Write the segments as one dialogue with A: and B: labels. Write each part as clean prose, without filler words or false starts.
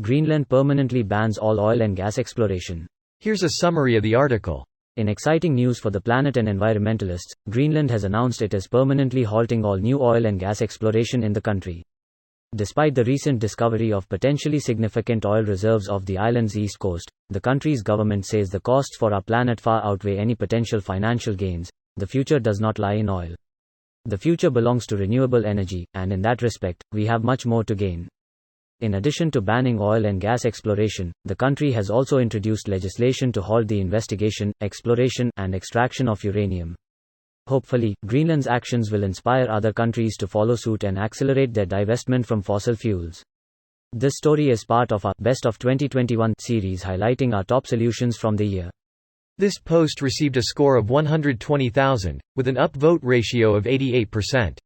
A: Greenland permanently bans all oil and gas exploration.
B: Here's a summary of the article.
A: In exciting news for the planet and environmentalists, Greenland has announced it is permanently halting all new oil and gas exploration in the country. Despite the recent discovery of potentially significant oil reserves off the island's east coast, the country's government says the costs for our planet far outweigh any potential financial gains. The future does not lie in oil. The future belongs to renewable energy, and in that respect, we have much more to gain. In addition to banning oil and gas exploration, the country has also introduced legislation to halt the investigation, exploration, and extraction of uranium. Hopefully, Greenland's actions will inspire other countries to follow suit and accelerate their divestment from fossil fuels. This story is part of our Best of 2021 series highlighting our top solutions from the year.
B: This post received a score of 120,000, with an upvote ratio of 88%.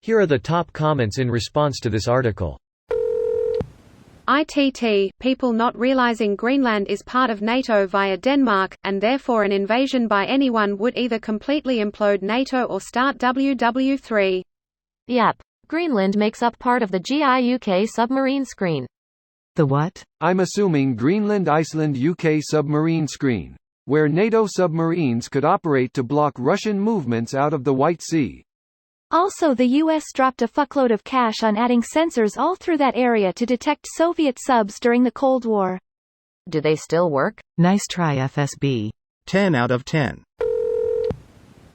B: Here are the top comments in response to this article.
C: ITT, people not realizing Greenland is part of NATO via Denmark, and therefore an invasion by anyone would either completely implode NATO or start WW3.
D: Yep. Greenland makes up part of the GI-UK submarine screen.
E: The what?
F: I'm assuming Greenland-Iceland-UK submarine screen, where NATO submarines could operate to block Russian movements out of the White Sea.
G: Also, the US dropped a fuckload of cash on adding sensors all through that area to detect Soviet subs during the Cold War.
D: Do they still work?
E: Nice try, FSB.
H: 10 out of 10.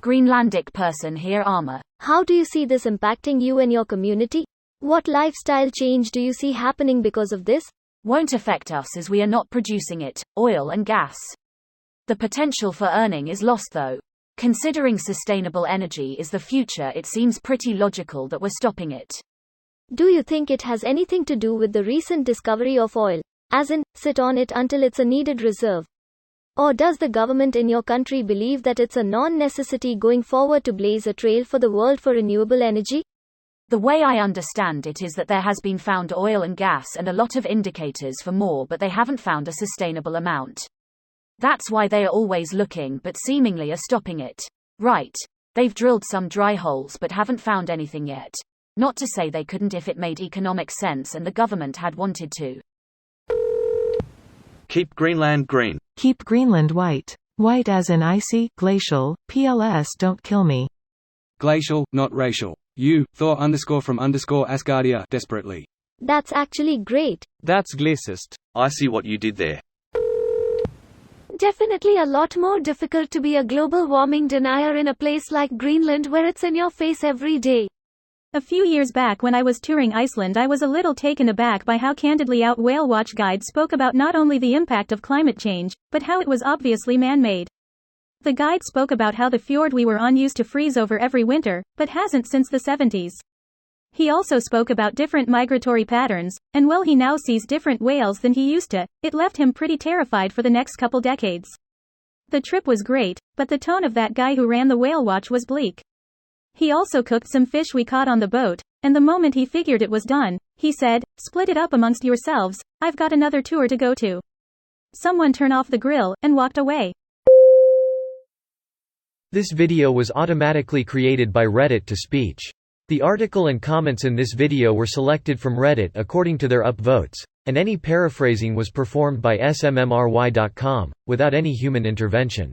I: Greenlandic person here, Armor.
G: How do you see this impacting you and your community? What lifestyle change do you see happening because of this?
I: Won't affect us as we are not producing it, oil and gas. The potential for earning is lost though. Considering sustainable energy is the future, it seems pretty logical that we're stopping it.
G: Do you think it has anything to do with the recent discovery of oil? As in, sit on it until it's a needed reserve? Or does the government in your country believe that it's a non-necessity going forward to blaze a trail for the world for renewable energy?
I: The way I understand it is that there has been found oil and gas and a lot of indicators for more, but they haven't found a sustainable amount. That's why they are always looking but seemingly are stopping it. Right. They've drilled some dry holes but haven't found anything yet. Not to say they couldn't if it made economic sense and the government had wanted to.
J: Keep Greenland green.
E: Keep Greenland white. White as in icy, glacial, PLS don't kill me.
J: Glacial, not racial. You, Thor _from _Asgardia, desperately.
G: That's actually great.
J: That's glaciest. I see what you did there.
G: Definitely a lot more difficult to be a global warming denier in a place like Greenland where it's in your face every day.
K: A few years back when I was touring Iceland, I was a little taken aback by how candidly our whale watch guide spoke about not only the impact of climate change, but how it was obviously man-made. The guide spoke about how the fjord we were on used to freeze over every winter, but hasn't since the 70s. He also spoke about different migratory patterns, and while he now sees different whales than he used to, it left him pretty terrified for the next couple decades. The trip was great, but the tone of that guy who ran the whale watch was bleak. He also cooked some fish we caught on the boat, and the moment he figured it was done, he said, "Split it up amongst yourselves, I've got another tour to go to." Someone turned off the grill, and walked away.
B: This video was automatically created by Reddit to speech. The article and comments in this video were selected from Reddit according to their upvotes, and any paraphrasing was performed by smmry.com, without any human intervention.